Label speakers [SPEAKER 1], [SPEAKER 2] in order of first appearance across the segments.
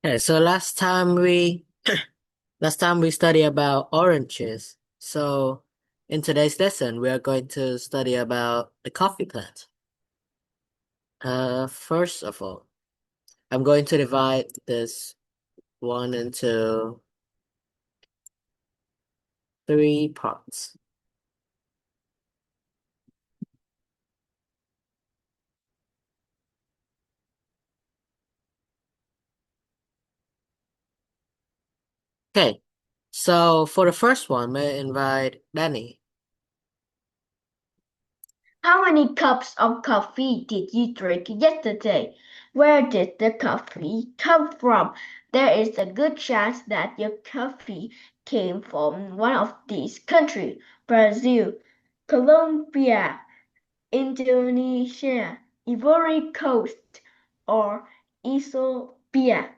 [SPEAKER 1] Okay, so last time we studied about oranges. So in today's lesson, we are going to study about the coffee plant. First of all, I'm going to divide this one into three parts. Okay, so for the first one, may I invite Danny.
[SPEAKER 2] How many cups of coffee did you drink yesterday? Where did the coffee come from? There is a good chance that your coffee came from one of these countries: Brazil, Colombia, Indonesia, Ivory Coast, or Ethiopia.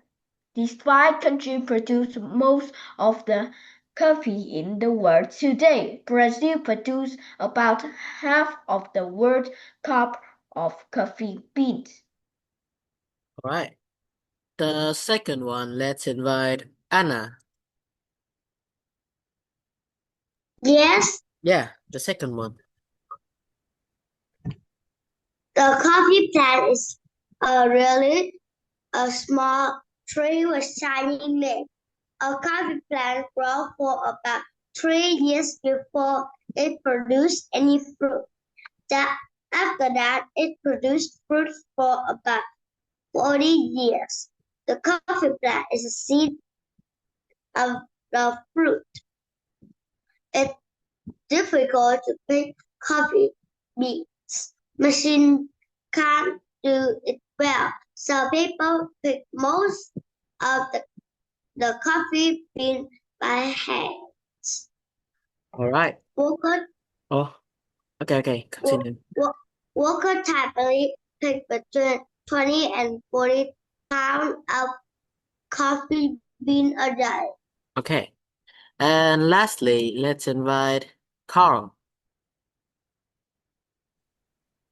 [SPEAKER 2] These five countries produce most of the coffee in the world today. Brazil produces about half of the world's cup of coffee beans.
[SPEAKER 1] All right. The second one, let's invite Anna.
[SPEAKER 3] Yes,
[SPEAKER 1] Yeah, the second one.
[SPEAKER 3] the coffee plant is really a small tree with shiny leaves. A coffee plant grows for about 3 years before it produces any fruit. That, After that, it produces fruit for about 40 years. The coffee plant is a seed of the fruit. It's difficult to pick coffee beans. Machine can't do it well, so people pick most of the coffee bean by hand.
[SPEAKER 1] All right.
[SPEAKER 3] Worker,
[SPEAKER 1] Oh, okay,
[SPEAKER 3] wo-
[SPEAKER 1] continue.
[SPEAKER 3] wo- worker typically pick between 20 and 40 pounds of coffee bean a day.
[SPEAKER 1] Okay. And lastly, let's invite Carl.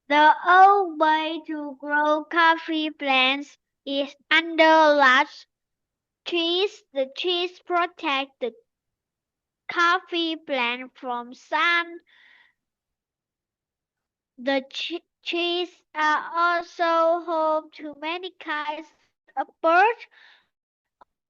[SPEAKER 4] The old way to grow coffee plants is under large trees. The trees protect the coffee plant from sun. The trees are also home to many kinds of birds.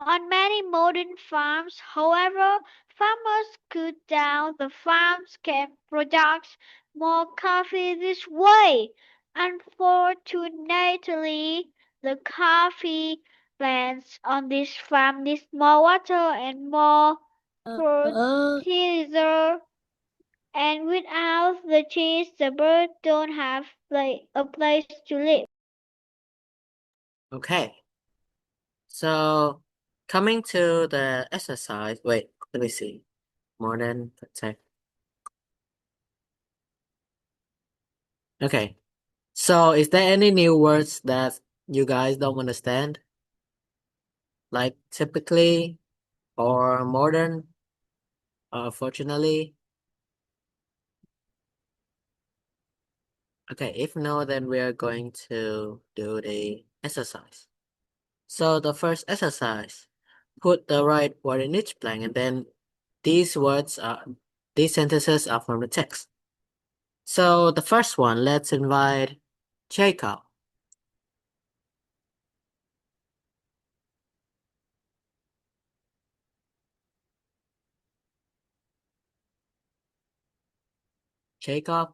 [SPEAKER 4] On many modern farms, however, farmers cut down the farms can produce more coffee this way. Unfortunately, the coffee plants on this farm need more water and more fertilizer, and without the trees, the birds don't have a place to live.
[SPEAKER 1] Okay. So coming to the exercise. Wait, let me see. More than protect. Okay. So is there any new words that you guys don't understand? Like typically or modern or fortunately? Okay, if no, then we are going to do the exercise. So the first exercise, put the right word in each blank, and then these words are these sentences are from the text. So the first one, let's invite Jacob. Jacob.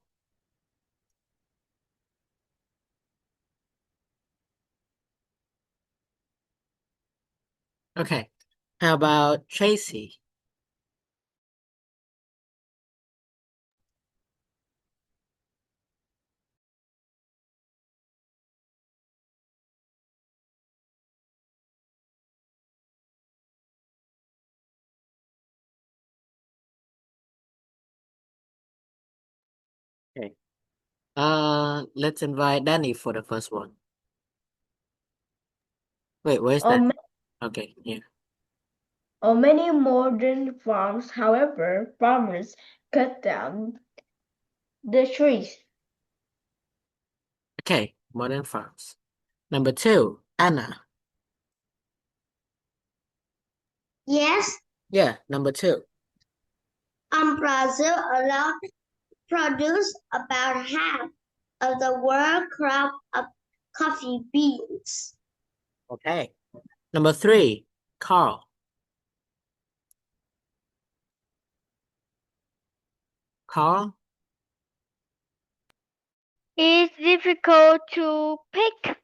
[SPEAKER 1] Okay. How about Tracy? Okay. Let's invite Danny for the first one. Wait, where's that?
[SPEAKER 2] On,
[SPEAKER 1] Okay, yeah.
[SPEAKER 2] on many modern farms, however, farmers cut down the trees.
[SPEAKER 1] Okay, modern farms. Number two, Anna.
[SPEAKER 3] Yes,
[SPEAKER 1] Yeah, number 2.
[SPEAKER 3] Brazil alone produce about half of the world crop of coffee beans.
[SPEAKER 1] Okay. Number 3, Carl. Carl?
[SPEAKER 4] It's difficult to pick.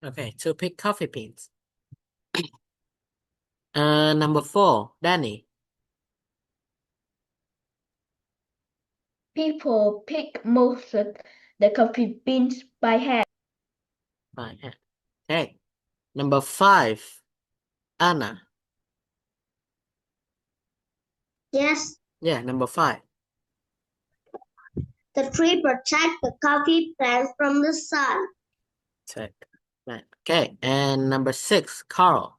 [SPEAKER 1] Okay, to pick coffee beans. Number 4, Danny.
[SPEAKER 2] People pick most of the coffee beans by hand.
[SPEAKER 1] By hand. Okay. Number 5, Anna.
[SPEAKER 3] Yes,
[SPEAKER 1] Yeah, number 5.
[SPEAKER 3] the tree protects the coffee plant from the sun.
[SPEAKER 1] Check. Right. Okay, and number 6, Carl.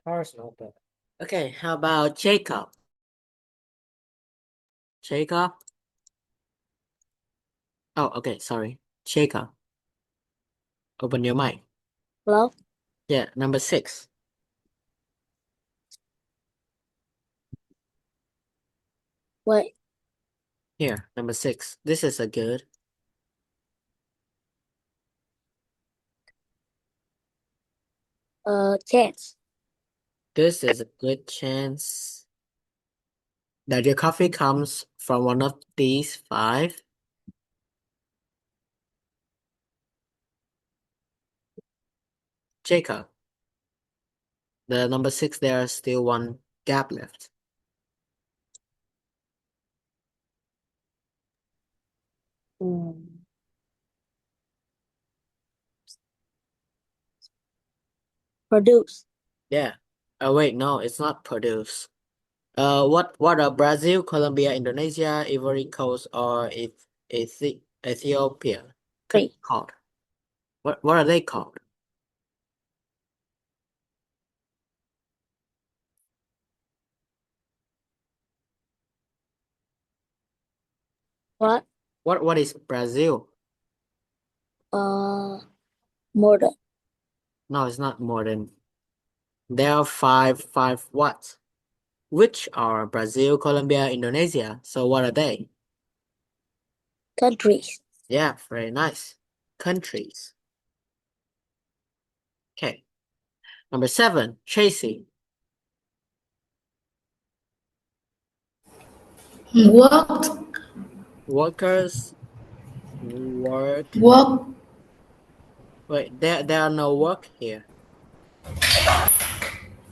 [SPEAKER 1] Carl's not bad. Okay, how about Jacob? Jacob? Oh, okay, sorry. Jacob. Open your mic.
[SPEAKER 5] Hello?
[SPEAKER 1] Yeah, number 6.
[SPEAKER 5] Wait,
[SPEAKER 1] Here, number 6. This is a good.
[SPEAKER 5] chance.
[SPEAKER 1] This is a good chance that your coffee comes from one of these 5. Jacob. The number 6, there's still one gap left.
[SPEAKER 5] Produce.
[SPEAKER 1] Yeah. Oh wait, no, it's not produce. What are Brazil, Colombia, Indonesia, Ivory Coast, or Ethiopia
[SPEAKER 5] Three.
[SPEAKER 1] called? What are they called?
[SPEAKER 5] What?
[SPEAKER 1] What is Brazil?
[SPEAKER 5] More than.
[SPEAKER 1] No, it's not more than. There are five what? Which are Brazil, Colombia, Indonesia? So what are they?
[SPEAKER 5] Countries.
[SPEAKER 1] Yeah, very nice. Countries. Okay. Number 7, Tracy.
[SPEAKER 6] Work,
[SPEAKER 1] Workers. Work.
[SPEAKER 6] work,
[SPEAKER 1] Wait, there are no work here.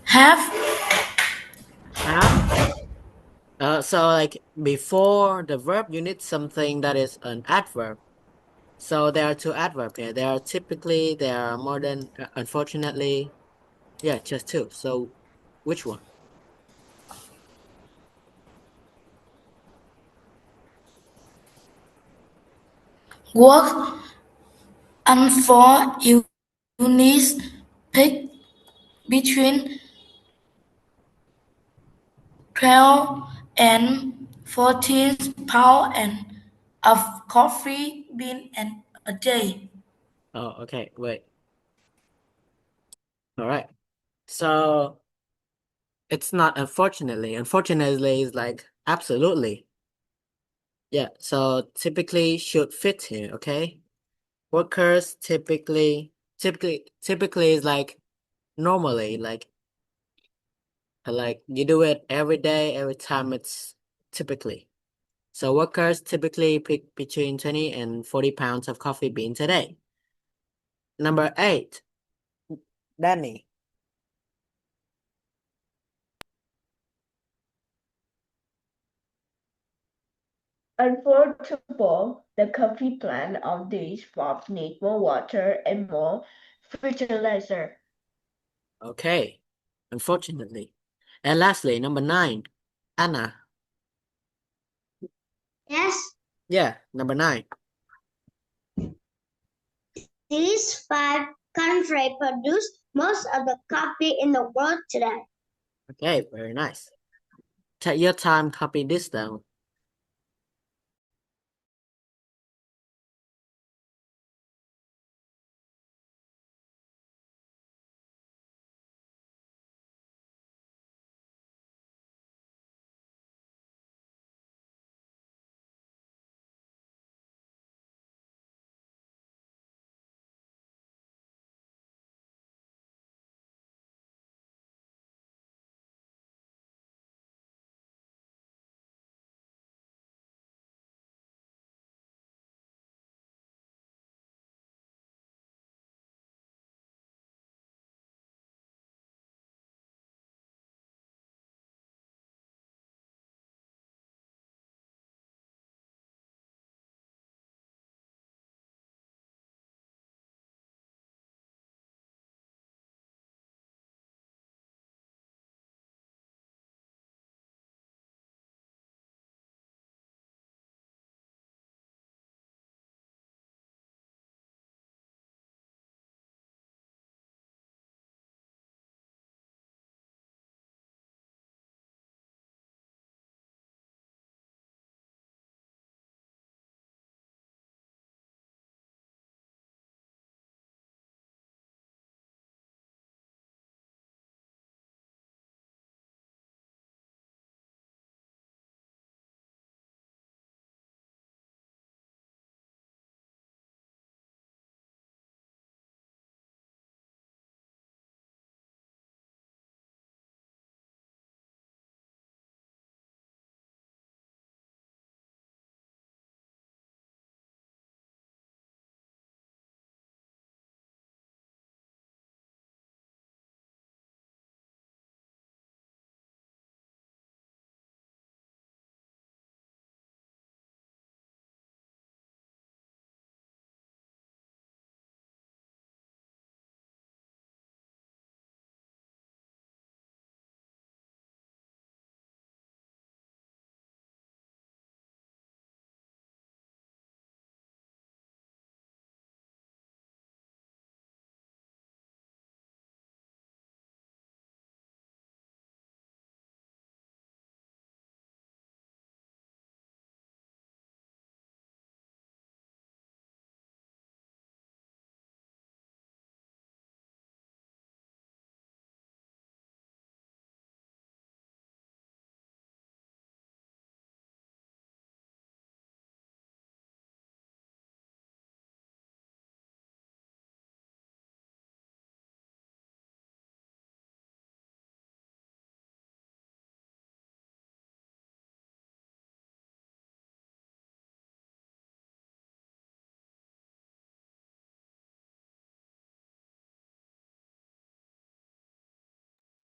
[SPEAKER 6] have,
[SPEAKER 1] Have. So like before the verb, you need something that is an adverb. So there are 2 adverbs here. There are typically, there are more than, unfortunately. Yeah, just 2. So which one?
[SPEAKER 6] work, and for you need pick between 12 and 14 pounds and of coffee bean and a day.
[SPEAKER 1] Oh, okay, wait. All right. So it's not unfortunately. Unfortunately is like absolutely. Yeah, so typically should fit here, okay? Workers typically is like normally, like you do it every day, every time. It's typically. So workers typically pick between 20 and 40 pounds of coffee beans a day. Number 8, Danny.
[SPEAKER 2] Unfortunately, the coffee plant of these farms need more water and more fertilizer.
[SPEAKER 1] Okay, unfortunately. And lastly, number 9, Anna.
[SPEAKER 3] Yes,
[SPEAKER 1] Yeah, number 9.
[SPEAKER 3] these 5 countries produce most of the coffee in the world today.
[SPEAKER 1] Okay, very nice. Take your time copying this down.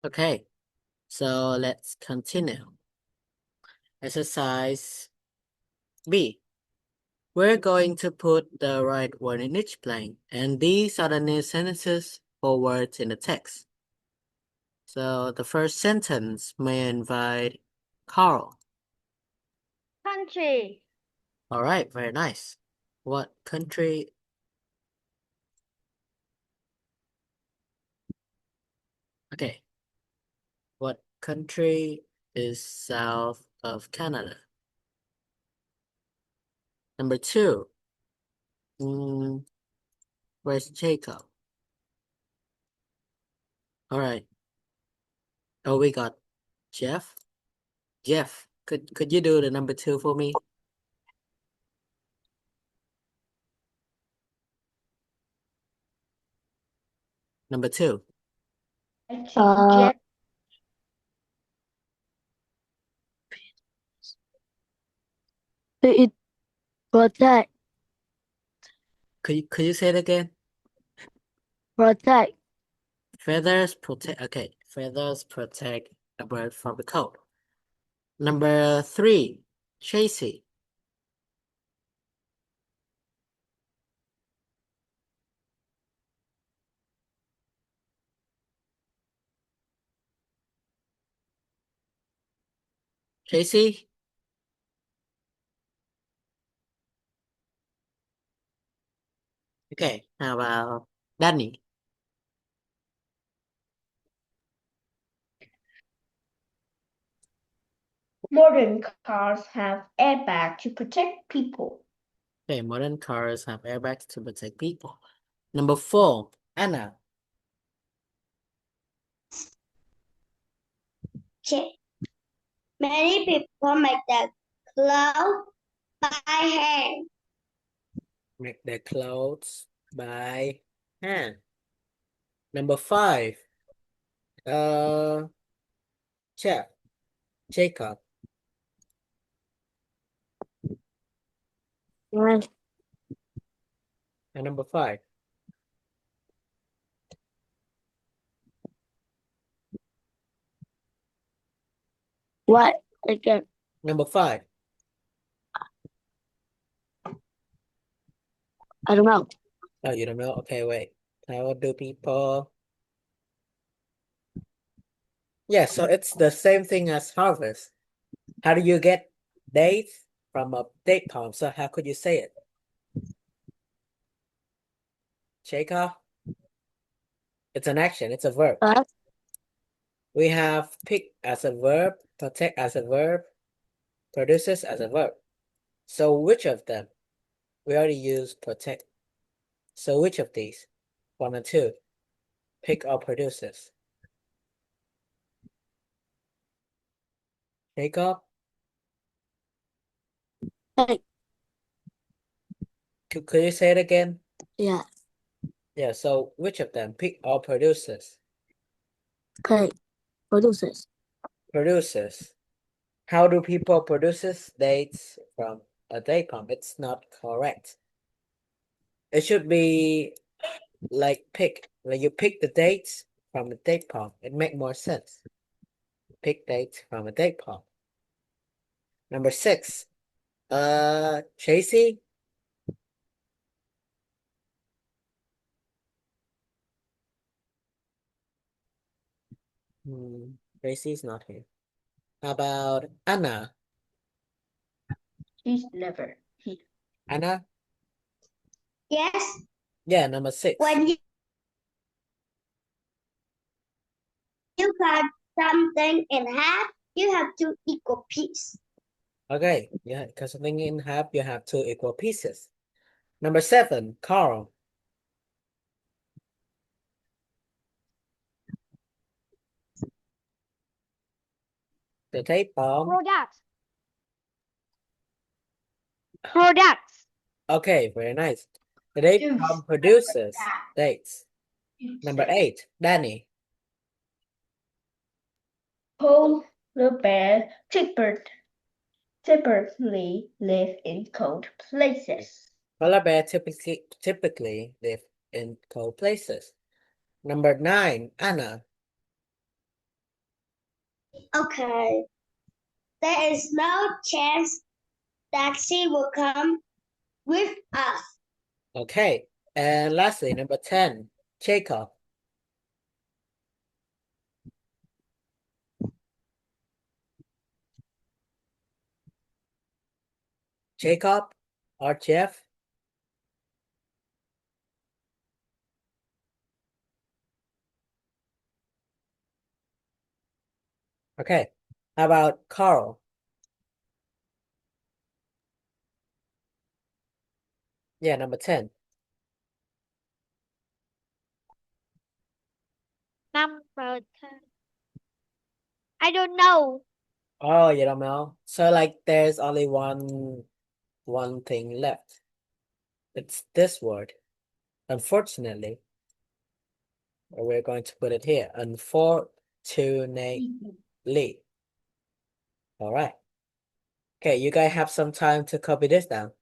[SPEAKER 1] Okay, so let's continue. Exercise B. We're going to put the right word in each blank, and these are the new sentences for words in the text. So the first sentence may invite Carl.
[SPEAKER 4] Country.
[SPEAKER 1] All right, very nice. What country? Okay. What country is south of Canada? Number 2. Where's Jacob? All right. Oh, we got Jeff. Jeff, could you do the number 2 for me? Number 2.
[SPEAKER 2] Jeff.
[SPEAKER 5] It protect,
[SPEAKER 1] Could you say it again?
[SPEAKER 5] protect,
[SPEAKER 1] Feathers protect. Okay, feathers protect a bird from the cold. Number 3. Chasey. Chasey. Okay, how about Danny?
[SPEAKER 2] Modern cars have airbags to protect people.
[SPEAKER 1] Okay, modern cars have airbags to protect people. Number 4, Anna.
[SPEAKER 3] Okay. Many people make their clothes by hand.
[SPEAKER 1] Make their clothes by hand. Number 5, Chef, Jacob.
[SPEAKER 5] What?
[SPEAKER 1] And number 5,
[SPEAKER 5] What? Again.
[SPEAKER 1] number 5.
[SPEAKER 5] I don't know.
[SPEAKER 1] Oh, you don't know? Okay, wait. How do people? Yeah, so it's the same thing as harvest. How do you get dates from a date palm? So how could you say it? Jacob? It's an action, it's a verb.
[SPEAKER 5] What?
[SPEAKER 1] We have pick as a verb, protect as a verb, produces as a verb. So which of them? We already used protect. So which of these? 1 and 2. Pick or produces. Jacob?
[SPEAKER 5] Hey.
[SPEAKER 1] Could you say it again?
[SPEAKER 5] Yeah.
[SPEAKER 1] Yeah, so which of them? Pick or produces?
[SPEAKER 5] Okay. Produces.
[SPEAKER 1] Produces. How do people produces dates from a date palm? It's not correct. It should be like pick. Like you pick the dates from the date palm. It make more sense. Pick dates from a date palm. Number 6. Tracy? Tracy's not here. How about Anna?
[SPEAKER 2] She's never here.
[SPEAKER 1] Anna?
[SPEAKER 3] Yes.
[SPEAKER 1] Yeah, number 6.
[SPEAKER 3] When you cut something in half, you have two equal pieces.
[SPEAKER 1] Okay, yeah, because something in half, you have 2 equal pieces. Number 7, Carl. The date palm.
[SPEAKER 4] Products. Products.
[SPEAKER 1] Okay, very nice. The date
[SPEAKER 2] Juice.
[SPEAKER 1] palm produces dates. Number 8, Danny.
[SPEAKER 2] Polar bear typically live in cold places.
[SPEAKER 1] Polar bear typically live in cold places. Number 9, Anna.
[SPEAKER 3] Okay. There is no chance that she will come with us.
[SPEAKER 1] Okay, and lastly, number 10, Jacob. Jacob or Jeff? Okay, how about Carl? Yeah, number 10.
[SPEAKER 4] Number 10. I don't know.
[SPEAKER 1] Oh, you don't know? So like there's only one thing left. It's this word. Unfortunately, we're going to put it here. Unfortunately. All right. Okay, you guys have some time to copy this down.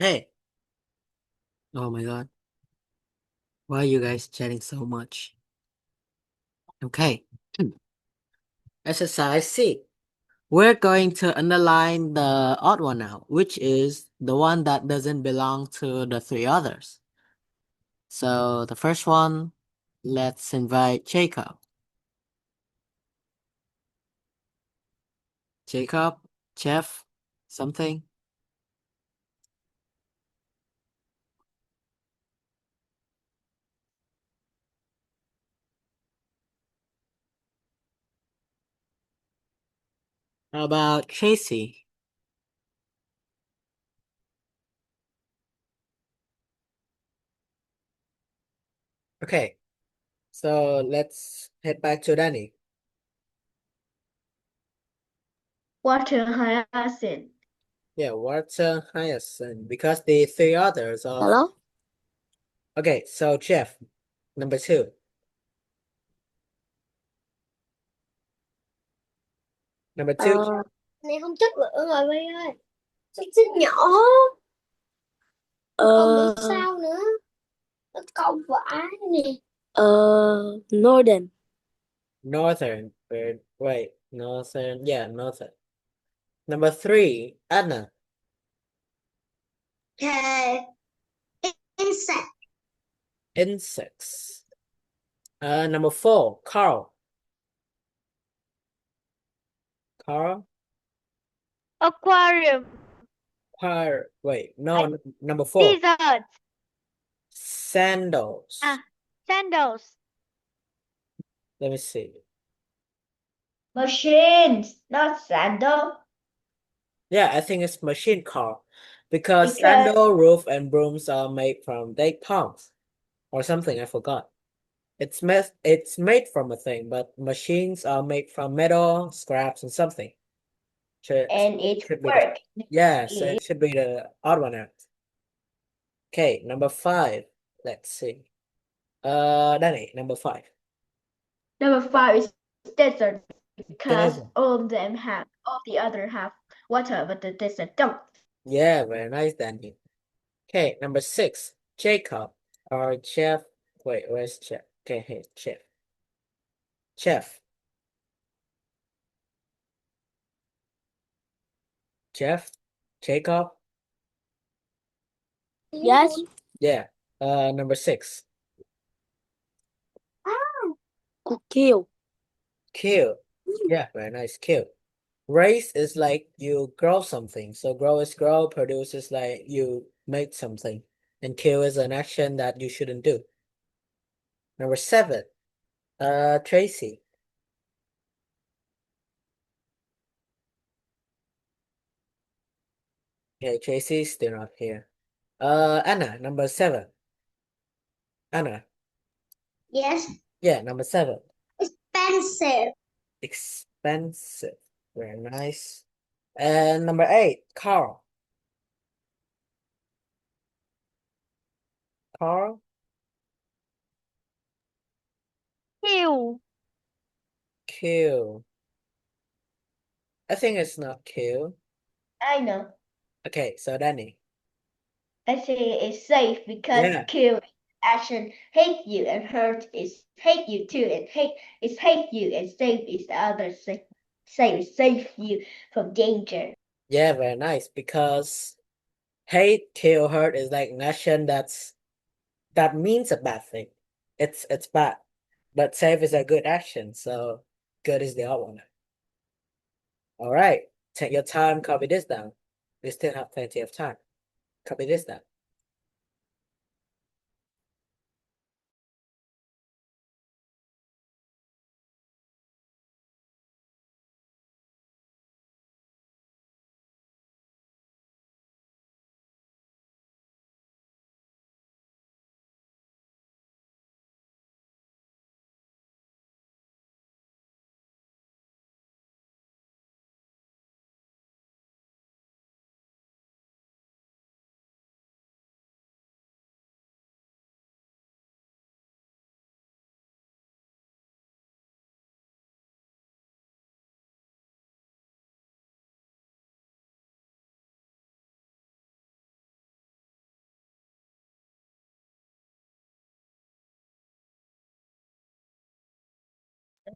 [SPEAKER 1] Hey. Oh my God. Why are you guys chatting so much? Okay. Exercise C. We're going to underline the odd one now, which is the one that doesn't belong to the three others. So the first one, let's invite Jacob. Jacob, Jeff, something. How about Tracy? Okay, so let's head back to Danny.
[SPEAKER 2] Water hyacinth.
[SPEAKER 1] Yeah, water hyacinth, because the three others are.
[SPEAKER 5] Hello?
[SPEAKER 1] Okay, so Jeff, number 2. Number 2.
[SPEAKER 3] Này không chất lượng rồi Vy ơi. Xích xích nhỏ. Còn biết
[SPEAKER 5] Uh,
[SPEAKER 3] sao nữa. Nó câu vả nè.
[SPEAKER 5] Northern.
[SPEAKER 1] Northern. Wait, northern. Yeah, northern. Number 3, Anna.
[SPEAKER 3] Okay. Insect.
[SPEAKER 1] Insects. Number 4, Carl. Carl.
[SPEAKER 4] Aquarium.
[SPEAKER 1] Wait, no, number 4.
[SPEAKER 4] Lizards.
[SPEAKER 1] Sandals.
[SPEAKER 4] Sandals.
[SPEAKER 1] Let me see.
[SPEAKER 2] Machines, not sandal.
[SPEAKER 1] Yeah, I think it's machine car, because
[SPEAKER 2] Because-
[SPEAKER 1] sandal, roof, and brooms are made from date palms or something. I forgot. It's made from a thing, but machines are made from metal, scraps, and something.
[SPEAKER 2] And it
[SPEAKER 1] Should be
[SPEAKER 2] works.
[SPEAKER 1] yeah, so it should be the odd one out. Okay, number 5. Let's see. Danny, number 5.
[SPEAKER 2] Number 5 is desert because
[SPEAKER 1] Desert.
[SPEAKER 2] all the other have water, but the desert don't.
[SPEAKER 1] Yeah, very nice, Danny. Okay, number 6. Jacob or Jeff. Wait, where's Jeff? Okay, hey, Jeff. Jeff. Jeff? Jacob?
[SPEAKER 5] Yes.
[SPEAKER 1] Yeah. Number 6.
[SPEAKER 5] Kill.
[SPEAKER 1] Kill. Yeah, very nice. Kill. Raise is like you grow something. So grow is grow, produce is like you make something. And kill is an action that you shouldn't do. Number 7. Tracy. Okay, Tracy's still not here. Anna, number 7. Anna.
[SPEAKER 3] Yes.
[SPEAKER 1] Yeah, number 7.
[SPEAKER 3] Expensive.
[SPEAKER 1] Expensive. Very nice. And number 8, Carl. Carl?
[SPEAKER 4] Kill.
[SPEAKER 1] Kill. I think it's not kill.
[SPEAKER 2] I know.
[SPEAKER 1] Okay, so Danny.
[SPEAKER 2] I say it's safe because
[SPEAKER 1] Yeah.
[SPEAKER 2] kill is action, hate you, and hurt is hate you too, and hate is hate you, and save is the other save you from danger.
[SPEAKER 1] Yeah, very nice. Because hate, kill, hurt is like an action that means a bad thing. It's bad. But save is a good action, so good is the odd one. All right, take your time, copy this down. We still have plenty of time. Copy this down.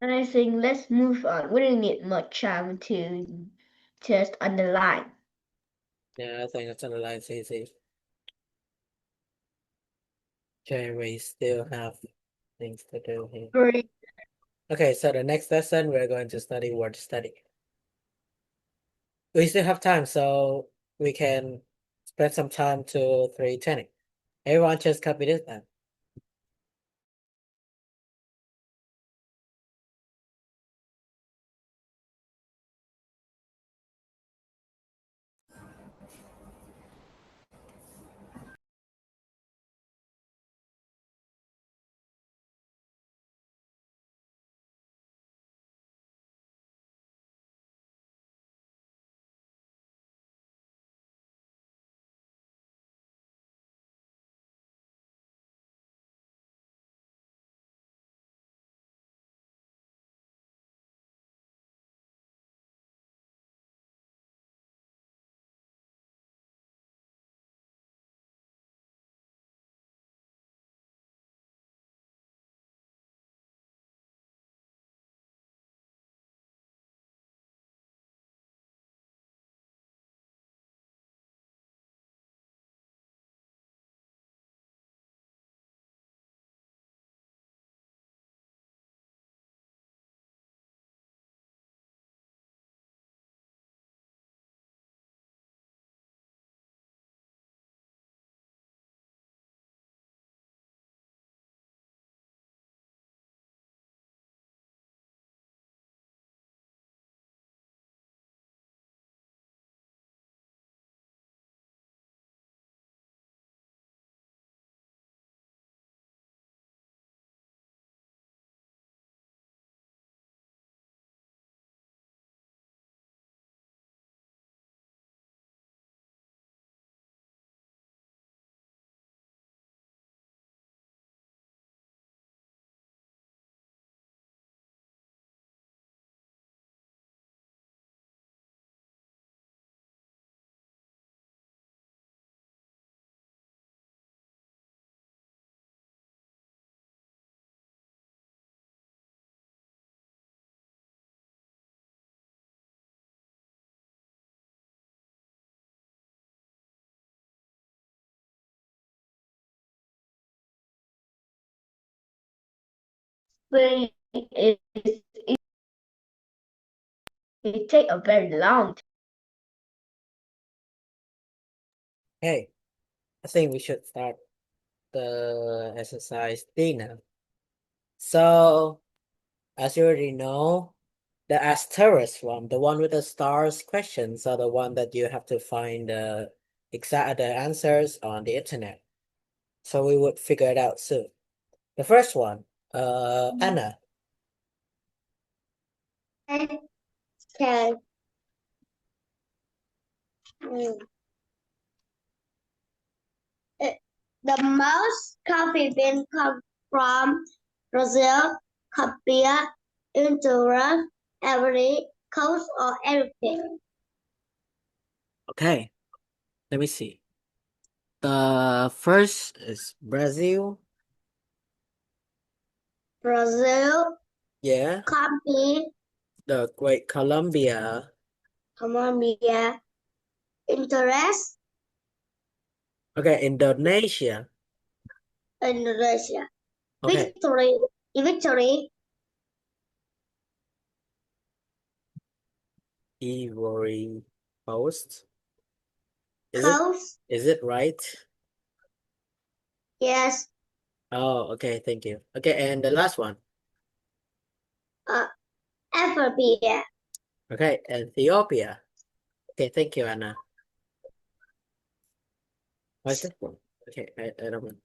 [SPEAKER 2] And I think let's move on. We don't need much time to just underline.
[SPEAKER 1] Yeah, I think it's underline's easy. Okay, we still have things to do here.
[SPEAKER 2] Great.
[SPEAKER 1] Okay, so the next lesson we're going to study word study. We still have time, so we can spend some time till 3:20. Everyone just copy this down.
[SPEAKER 2] But it take a very long time.
[SPEAKER 1] Hey, I think we should start the exercise D now. So, as you already know, the asterisk one, the one with the stars questions are the one that you have to find the exact answers on the internet. So we would figure it out soon. The first one, Anna.
[SPEAKER 3] Okay. Mm. The most coffee beans come from Brazil, Colombia, Honduras, Ivory Coast, or everything.
[SPEAKER 1] Okay, let me see. The first is Brazil.
[SPEAKER 3] Brazil,
[SPEAKER 1] Yeah.
[SPEAKER 3] Colombia,
[SPEAKER 1] The Great Colombia.
[SPEAKER 3] Colombia, Honduras,
[SPEAKER 1] Okay, Indonesia.
[SPEAKER 3] Indonesia.
[SPEAKER 1] Okay,
[SPEAKER 3] Victory,
[SPEAKER 1] Ivory Coast.
[SPEAKER 3] Coast,
[SPEAKER 1] Is it right?
[SPEAKER 3] yes,
[SPEAKER 1] Oh, okay, thank you. Okay, and the last one.
[SPEAKER 3] Ethiopia,
[SPEAKER 1] Okay, Ethiopia. Okay, thank you, Anna. What's this one? Okay, I don't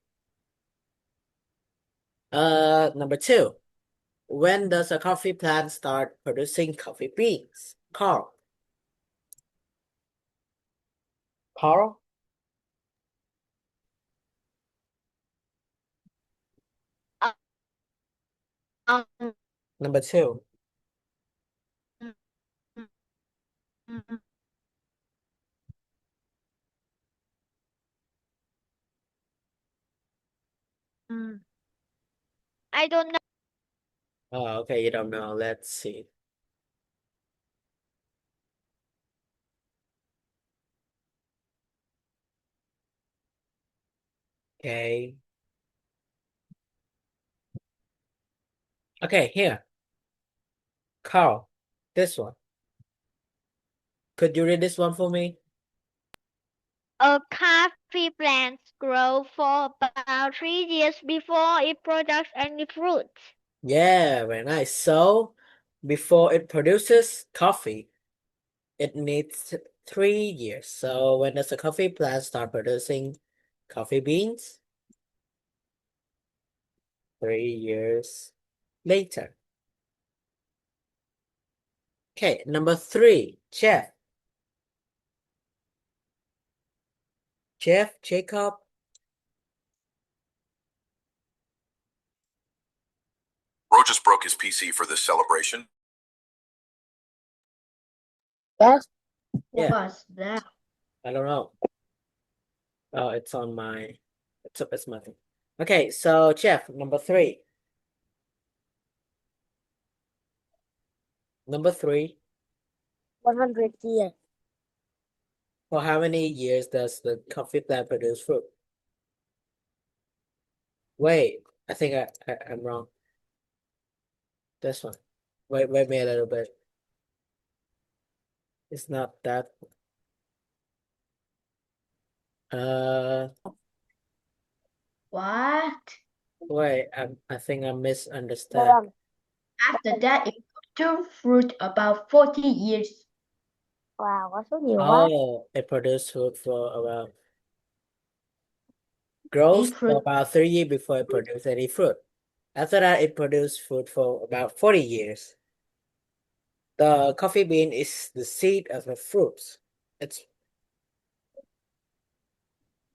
[SPEAKER 1] know. Number two. When does a coffee plant start producing coffee beans? Carl. Carl?
[SPEAKER 4] Um,
[SPEAKER 1] Number two.
[SPEAKER 4] mm, mm, mm, mm. I don't know.
[SPEAKER 1] Oh, okay, you don't know. Let's see. Okay. Okay, here. Carl, this one. Could you read this one for me?
[SPEAKER 4] A coffee plant grows for about 3 years before it produces any fruit.
[SPEAKER 1] Yeah, very nice. So, before it produces coffee, it needs 3 years. So, when does a coffee plant start producing coffee beans? 3 years later. Okay, number 3, Jeff. Jacob.
[SPEAKER 7] Bro just broke his PC for this celebration.
[SPEAKER 5] Yes.
[SPEAKER 1] Yeah.
[SPEAKER 2] What's that?
[SPEAKER 1] I don't know. Oh, it's on my, it's my thing. Okay, so Jeff, number 3. Number 3,
[SPEAKER 5] 100 years.
[SPEAKER 1] for how many years does the coffee plant produce fruit? Wait, I think I'm wrong. This one. Wait me a little bit. It's not that.
[SPEAKER 2] What?
[SPEAKER 1] Wait, I think I misunderstand.
[SPEAKER 2] After that, it produced fruit about 40 years.
[SPEAKER 5] Wow, có số nhiều quá.
[SPEAKER 1] Oh, it produced fruit for about grows
[SPEAKER 2] It
[SPEAKER 1] for about 3 years before it produces any fruit. After that, it produced fruit for about 40 years. The coffee bean is the seed of the fruits. It's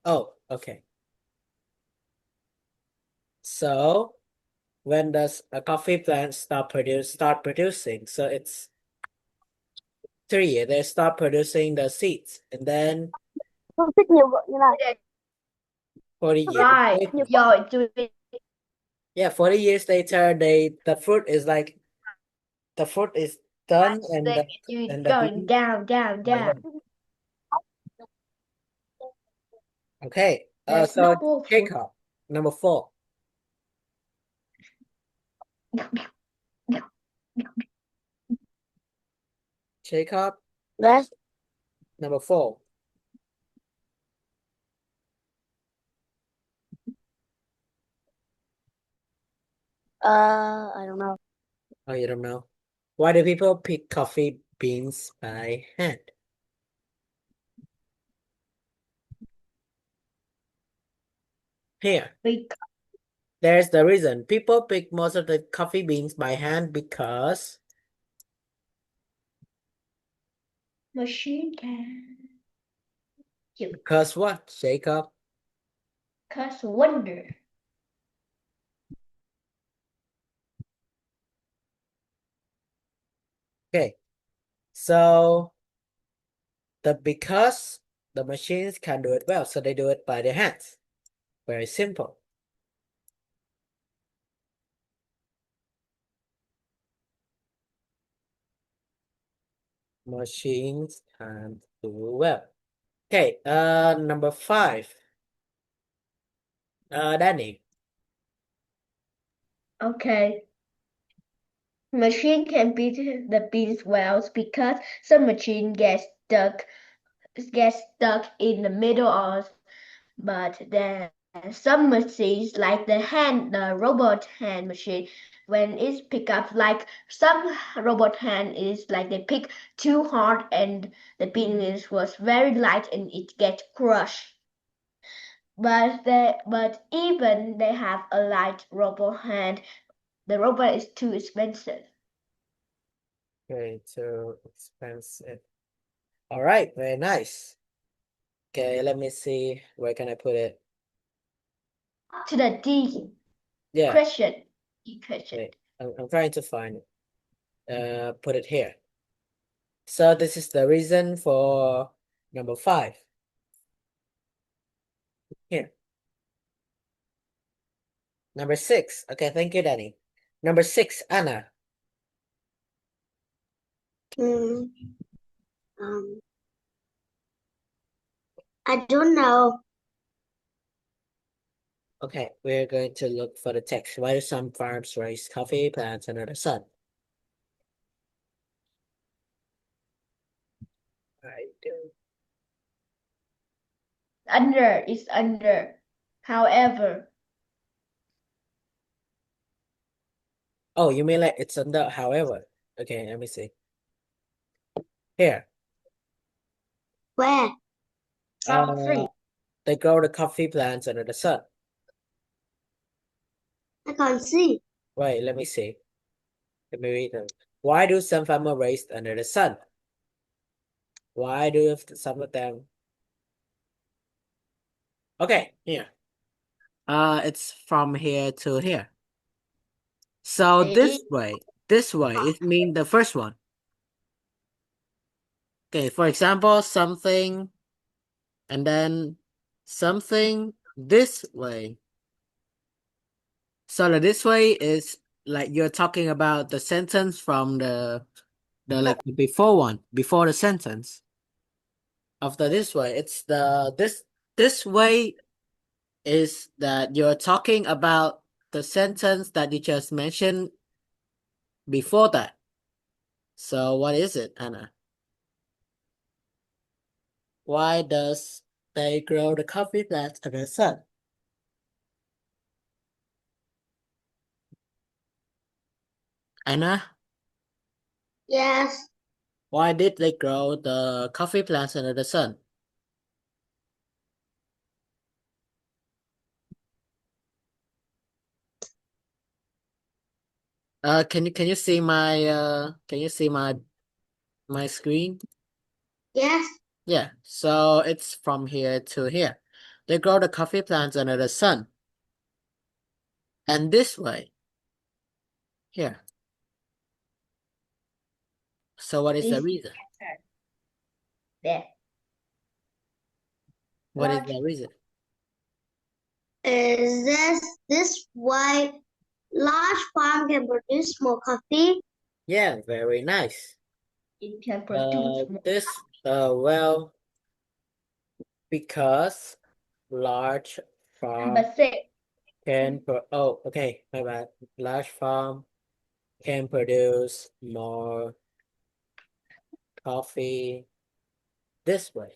[SPEAKER 1] oh, okay. So when does a coffee plant start producing? So it's 3 years. They start producing the seeds, and then
[SPEAKER 5] Không thích nhiều vậy như này.
[SPEAKER 1] 40 years
[SPEAKER 2] Right.
[SPEAKER 1] later.
[SPEAKER 2] Yo, do it.
[SPEAKER 1] Yeah, 40 years later, the fruit is like the fruit is done, and the
[SPEAKER 2] It's
[SPEAKER 1] and the
[SPEAKER 2] going
[SPEAKER 1] bean.
[SPEAKER 2] down, down, down.
[SPEAKER 1] Okay.
[SPEAKER 2] There's
[SPEAKER 1] So
[SPEAKER 2] no more fruit.
[SPEAKER 1] Jacob, number 4. Jacob,
[SPEAKER 5] Yes.
[SPEAKER 1] number 4.
[SPEAKER 5] I don't know.
[SPEAKER 1] Oh, you don't know. Why do people pick coffee beans by hand? Here,
[SPEAKER 2] Because
[SPEAKER 1] there's the reason. People pick most of the coffee beans by hand because
[SPEAKER 2] machine can.
[SPEAKER 1] because what, Jacob?
[SPEAKER 2] Cause wonder.
[SPEAKER 1] Okay. So because the machines can do it well, so they do it by their hands. Very simple. Machines can do well. Okay, number 5. Danny.
[SPEAKER 2] Okay. Machine can beat the beans wells because some machine gets stuck in the middle of, but then some machines like the robot hand machine, when it's pick up, like some robot hand is like they pick too hard and the bean was very light and it gets crushed. But even they have a light robot hand, the robot is too expensive.
[SPEAKER 1] Okay, too expensive. All right, very nice. Okay, let me see. Where can I put it?
[SPEAKER 2] To the D
[SPEAKER 1] Yeah,
[SPEAKER 2] question. D question.
[SPEAKER 1] wait, I'm trying to find it. Put it here. So this is the reason for number 5. Here. Number 6. Okay, thank you, Danny. Number 6, Anna.
[SPEAKER 3] Hmm. Um, I don't know.
[SPEAKER 1] Okay, we're going to look for the text. Why do some farms raise coffee plants under the sun? I do.
[SPEAKER 2] Under is under. However,
[SPEAKER 1] Oh, you mean like it's under, however. Okay, let me see. Here.
[SPEAKER 3] Where?
[SPEAKER 2] from three.
[SPEAKER 1] They grow the coffee plants under the sun.
[SPEAKER 3] I can't see.
[SPEAKER 1] Wait, let me see. Let me read them. Why do some farmers raise under the sun? Why do some of them? Okay, here. It's from here to here. So this way, it means the first one. Okay, for example, something, and then something this way. So the this way is like you're talking about the sentence from the like before one, before the sentence. After this way, it's the this way is that you're talking about the sentence that you just mentioned before that. So what is it, Anna? Why does they grow the coffee plants under the sun? Anna,
[SPEAKER 3] Yes.
[SPEAKER 1] why did they grow the coffee plants under the sun? Can you see my my screen?
[SPEAKER 3] Yes.
[SPEAKER 1] Yeah, so it's from here to here. They grow the coffee plants under the sun. And this way. Here. So what is the
[SPEAKER 2] This
[SPEAKER 1] reason?
[SPEAKER 2] there.
[SPEAKER 1] What is
[SPEAKER 2] Large.
[SPEAKER 1] the reason?
[SPEAKER 3] Is this why large farm can produce more coffee?
[SPEAKER 1] Yeah, very nice.
[SPEAKER 2] It can produce more.
[SPEAKER 1] This well, because large farm
[SPEAKER 2] Number 6.
[SPEAKER 1] can oh, okay, my bad. Large farm can produce more coffee this way.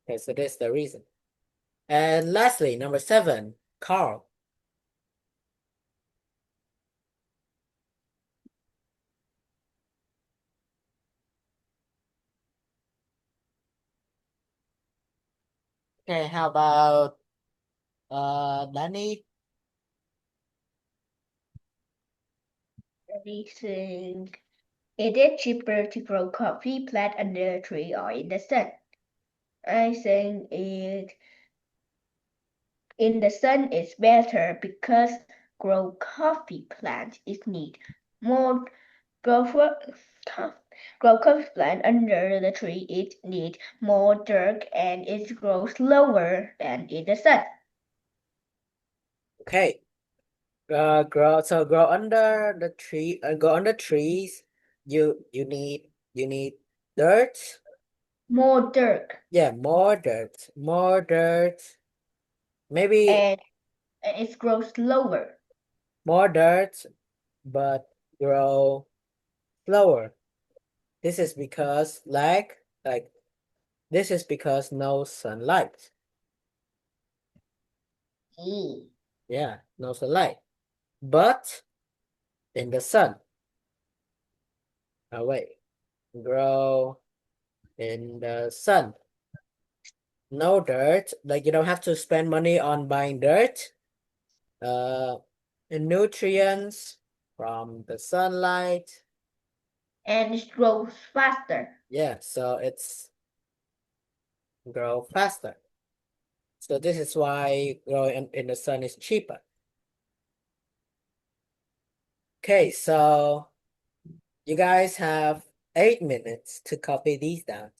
[SPEAKER 1] Okay, so that's the reason. And lastly, number 7, Carl. Okay, how about Danny?
[SPEAKER 2] Anything. It is cheaper to grow coffee plant under a tree or in the sun. I think it in the sun is better because grow coffee plant is need more grow for grow coffee plant under the tree it need more dirt and it grows slower than in the sun.
[SPEAKER 1] Okay. Grow under the tree, go under trees. You need dirt.
[SPEAKER 2] More dirt
[SPEAKER 1] Yeah, more dirt, more dirt. Maybe
[SPEAKER 2] and it grows slower.
[SPEAKER 1] more dirt, but grow slower. This is because like this is because no sunlight. Yeah, no sunlight. But in the sun. Oh wait, grow in the sun. No dirt, like you don't have to spend money on buying dirt. Nutrients from the sunlight.
[SPEAKER 2] And it grows faster.
[SPEAKER 1] Yeah, so it's grow faster. So this is why growing in the sun is cheaper. Okay, so you guys have 8 minutes to copy these down.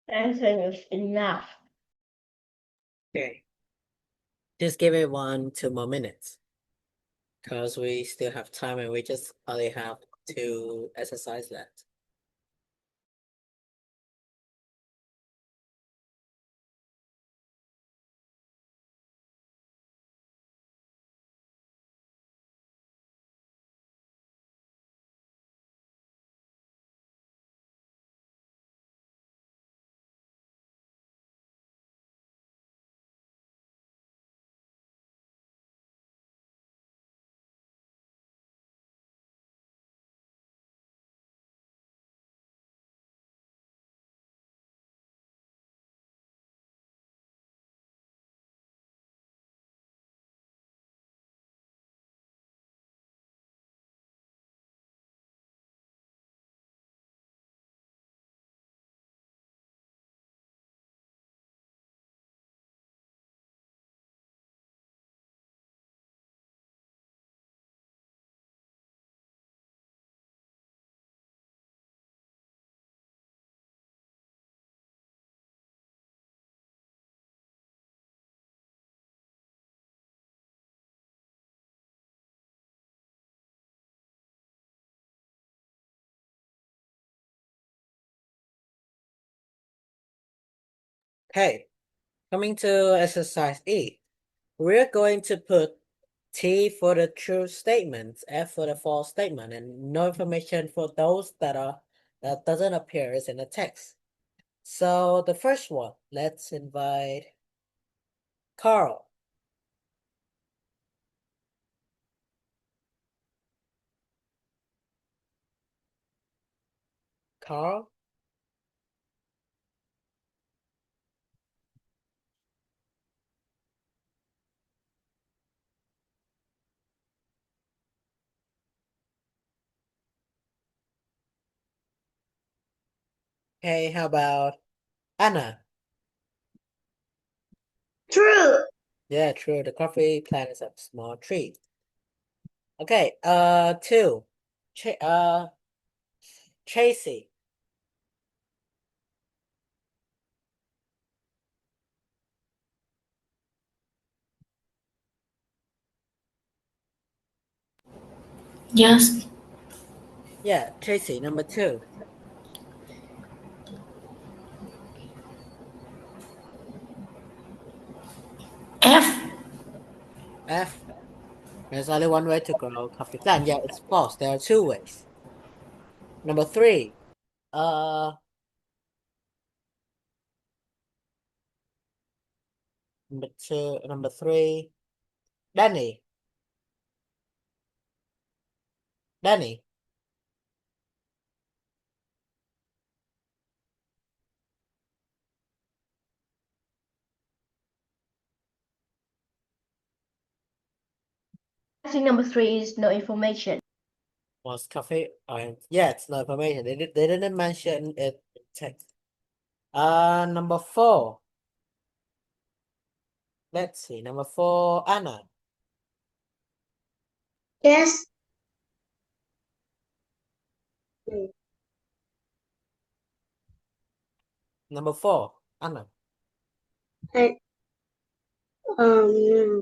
[SPEAKER 2] Answer is enough.
[SPEAKER 1] Okay. Just give it 1-2 more minutes. Because we still have time and we just only have 2 exercises left. Okay, coming to exercise E. We're going to put T for the true statements, F for the false statement, and no information for those that doesn't appear in the text. So the first one, let's invite Carl. Carl? Okay, how about Anna?
[SPEAKER 3] True.
[SPEAKER 1] Yeah, true. The coffee plant is a small tree. Okay, two. Tracy.
[SPEAKER 6] Yes.
[SPEAKER 1] Yeah, Tracy, number two.
[SPEAKER 6] F.
[SPEAKER 1] F. There's only one way to grow coffee plant. Yeah, it's false. There are two ways. Number three. Uh, number three. Danny. Danny.
[SPEAKER 2] I think number 3 is no information.
[SPEAKER 1] Was coffee? Yeah, it's no information. They didn't mention it in text. Number four. Let's see. Number four, Anna.
[SPEAKER 3] Yes.
[SPEAKER 1] Number four, Anna.
[SPEAKER 3] I, um.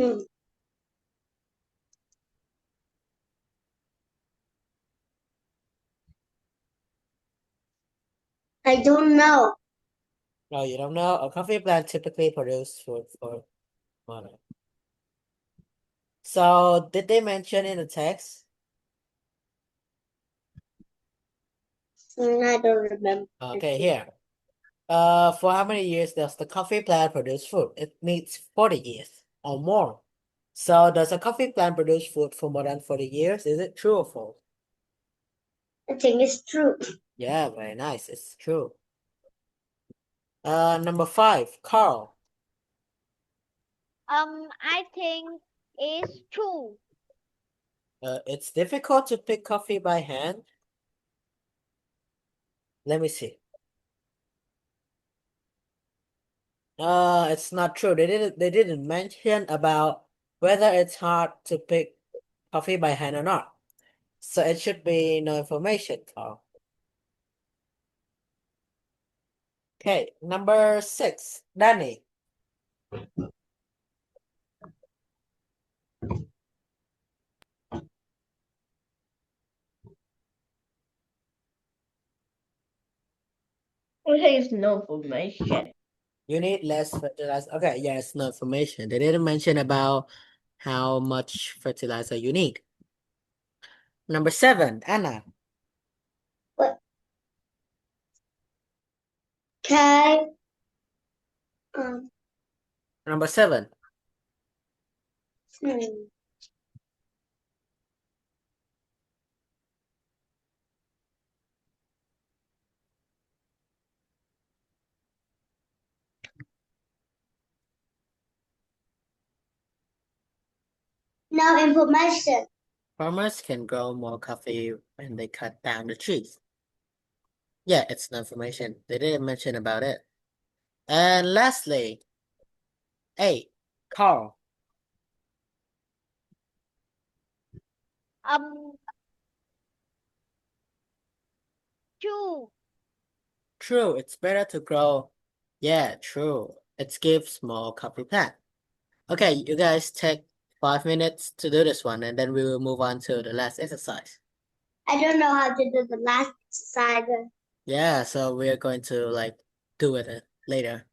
[SPEAKER 3] hmm, I don't know.
[SPEAKER 1] No, you don't know. A coffee plant typically produces food for money. So did they mention in the text?
[SPEAKER 3] I don't remember.
[SPEAKER 1] Okay, here. For how many years does the coffee plant produce food? It needs 40 years or more. So does a coffee plant produce food for more than 40 years? Is it true or false?
[SPEAKER 3] I think it's true.
[SPEAKER 1] Yeah, very nice. It's true. Number five, Carl.
[SPEAKER 4] I think it's true.
[SPEAKER 1] It's difficult to pick coffee by hand. Let me see. It's not true. They didn't mention about whether it's hard to pick coffee by hand or not. So it should be no information, Carl. Okay, number six, Danny.
[SPEAKER 2] I think it's no information.
[SPEAKER 1] You need less fertilizer. Okay, yes, no information. They didn't mention about how much fertilizer you need. Number seven, Anna.
[SPEAKER 3] Okay. Um.
[SPEAKER 1] Number seven.
[SPEAKER 3] hmm, No information.
[SPEAKER 1] Farmers can grow more coffee when they cut down the trees. Yeah, it's no information. They didn't mention about it. And lastly, eight, Carl.
[SPEAKER 4] Um, True.
[SPEAKER 1] True, it's better to grow. Yeah, true. It gives more coffee plant. Okay, you guys take 5 minutes to do this one, and then we will move on to the last exercise.
[SPEAKER 3] I don't know how to do the last exercise.
[SPEAKER 1] Yeah, so we are going to like do it later.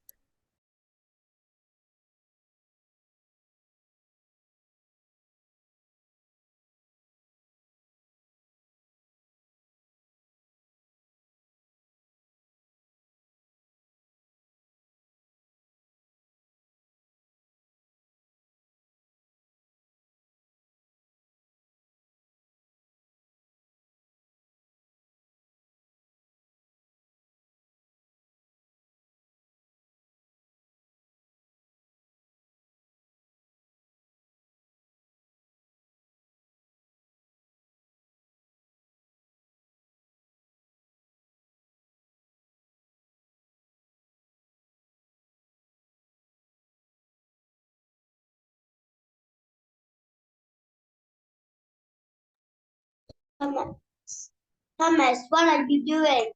[SPEAKER 3] Thomas, what are you doing?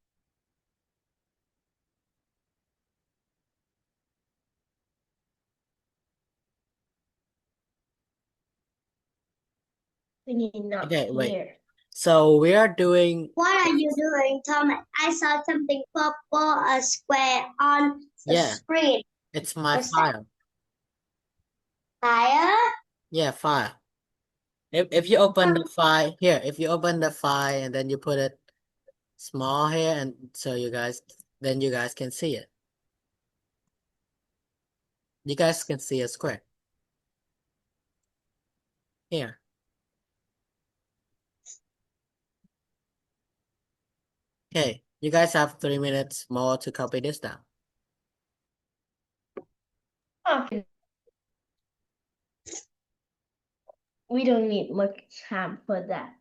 [SPEAKER 2] Singing up
[SPEAKER 1] Okay, wait.
[SPEAKER 2] here.
[SPEAKER 1] So we are doing,
[SPEAKER 3] What are you doing, Thomas? I saw something purple, a square on the
[SPEAKER 1] yeah,
[SPEAKER 3] screen.
[SPEAKER 1] it's my
[SPEAKER 3] What's that?
[SPEAKER 1] file.
[SPEAKER 3] Fire?
[SPEAKER 1] Yeah, file. If you open the file here, if you open the file and then you put it small here, and so then you guys can see it. You guys can see a square here. Okay, you guys have 3 minutes more to copy this down.
[SPEAKER 2] Okay. We don't need much time for that.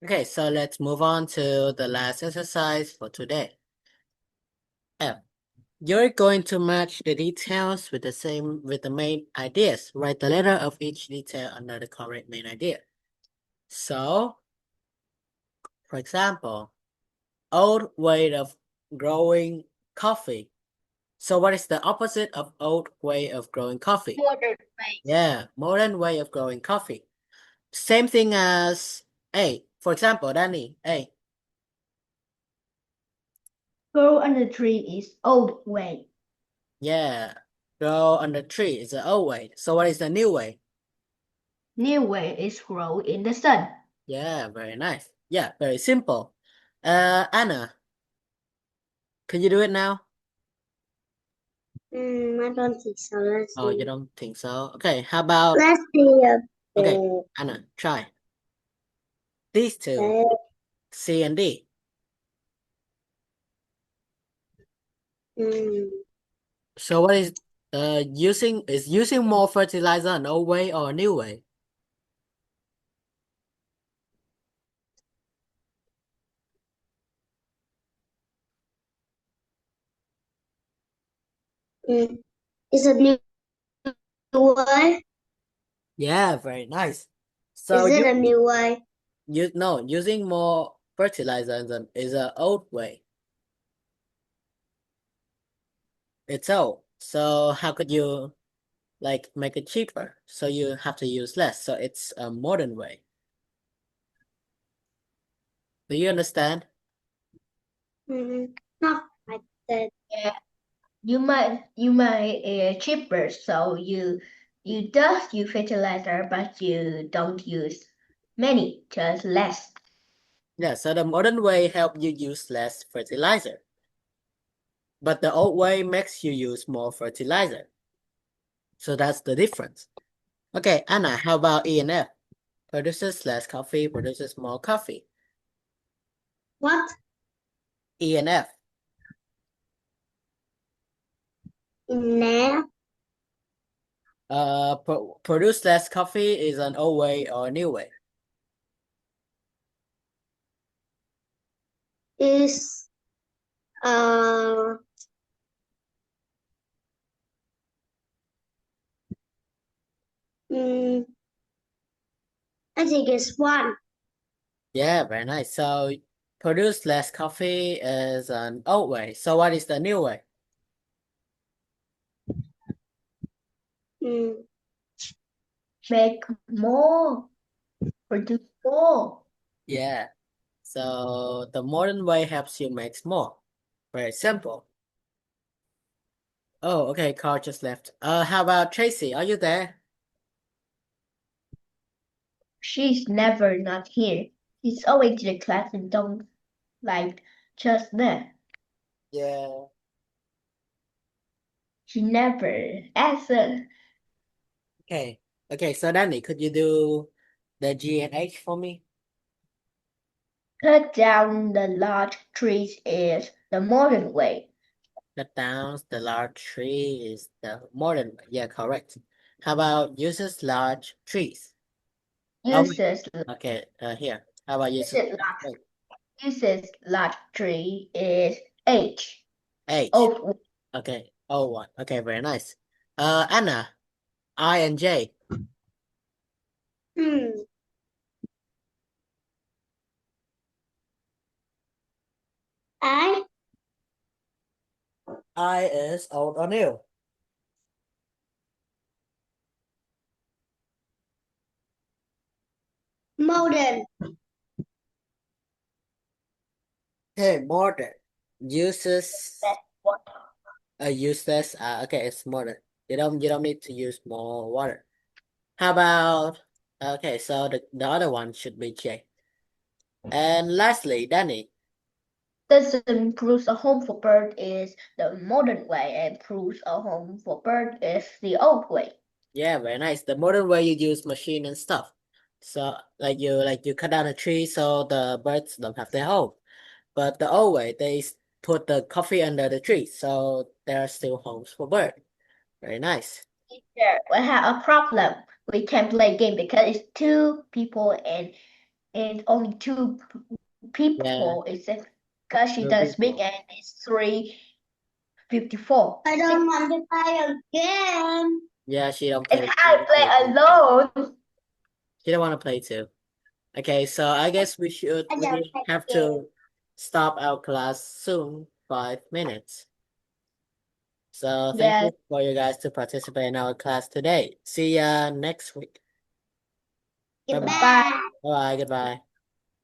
[SPEAKER 1] Okay, so let's move on to the last exercise for today. F. You're going to match the details with the main ideas. Write the letter of each detail under the correct main idea. So, for example, old way of growing coffee. So what is the opposite of old way of growing coffee?
[SPEAKER 2] Modern way.
[SPEAKER 1] Yeah, modern way of growing coffee. Same thing as A. For example, Danny, A.
[SPEAKER 2] Grow under tree is old way.
[SPEAKER 1] Yeah, grow on the tree is the old way. So what is the new way?
[SPEAKER 2] new way is grow in the sun.
[SPEAKER 1] Yeah, very nice. Yeah, very simple. Anna, can you do it now?
[SPEAKER 3] I don't think so. Let's
[SPEAKER 1] Oh, you
[SPEAKER 3] see.
[SPEAKER 1] don't think so? Okay, how about,
[SPEAKER 3] Let's see.
[SPEAKER 1] okay, Anna, try. These two, C and D. So what is using more fertilizer an old way or a new way?
[SPEAKER 3] It's a new way.
[SPEAKER 1] Yeah, very nice.
[SPEAKER 3] Is
[SPEAKER 1] So
[SPEAKER 3] it a new way?
[SPEAKER 1] using more fertilizer is an old way. It's old. So how could you like make it cheaper? So you have to use less. So it's a modern way. Do you understand?
[SPEAKER 3] No, I said.
[SPEAKER 2] Yeah, you might cheaper, so you does use fertilizer, but you don't use many, just less.
[SPEAKER 1] Yeah, so the modern way help you use less fertilizer. But the old way makes you use more fertilizer. So that's the difference. Okay, Anna, how about E and F? Produces less coffee, produces more coffee.
[SPEAKER 3] What?
[SPEAKER 1] E and F.
[SPEAKER 3] Now
[SPEAKER 1] Produce less coffee is an old way or a new way.
[SPEAKER 3] is mm, I think it's one.
[SPEAKER 1] Yeah, very nice. So produce less coffee is an old way. So what is the new way?
[SPEAKER 3] Mm,
[SPEAKER 2] Make more, produce more.
[SPEAKER 1] Yeah. So the modern way helps you make more. Very simple. Oh, okay, Carl just left. How about Tracy? Are you there?
[SPEAKER 2] She's never not here. She's always in the class and don't like just there.
[SPEAKER 1] Yeah.
[SPEAKER 2] She never answer.
[SPEAKER 1] Okay. Okay, so Danny, could you do the G and H for me?
[SPEAKER 2] Cut down the large trees is the modern way.
[SPEAKER 1] Cut down the large tree is the modern way. Yeah, correct. How about uses large trees? Oh, wait.
[SPEAKER 2] Uses
[SPEAKER 1] Okay, here. How about uses
[SPEAKER 2] uses large uses large tree is H.
[SPEAKER 1] H?
[SPEAKER 2] Oh,
[SPEAKER 1] Okay, O1. Okay, very nice. Anna, I and J.
[SPEAKER 3] hmm. I
[SPEAKER 1] I is old or new?
[SPEAKER 3] modern.
[SPEAKER 1] Okay, modern. Uses
[SPEAKER 2] what?
[SPEAKER 1] useless. Okay, it's modern. You don't need to use more water. How about okay, so the other one should be J. And lastly, Danny.
[SPEAKER 2] Doesn't produce a home for bird is the modern way, and produce a home for bird is the old way.
[SPEAKER 1] Yeah, very nice. The modern way you use machine and stuff. So like you cut down a tree so the birds don't have their home. But the old way they put the coffee under the tree, so there are still homes for birds. Very nice.
[SPEAKER 2] Teacher, we have a problem. We can't play game because it's two people and only two people. It's because she
[SPEAKER 1] Two
[SPEAKER 2] does speak
[SPEAKER 1] people.
[SPEAKER 2] and it's 3:54.
[SPEAKER 3] I don't want to play again.
[SPEAKER 1] Yeah, she don't
[SPEAKER 2] And
[SPEAKER 1] play.
[SPEAKER 2] I play alone.
[SPEAKER 1] She don't want to play too. Okay, so I guess
[SPEAKER 3] I don't
[SPEAKER 1] we
[SPEAKER 3] play
[SPEAKER 1] have
[SPEAKER 3] again.
[SPEAKER 1] to stop our class soon, 5 minutes. So thank
[SPEAKER 2] Yes.
[SPEAKER 1] you for you guys to participate in our class today. See ya next week. Bye bye.
[SPEAKER 3] Goodbye.
[SPEAKER 1] Bye bye. Goodbye.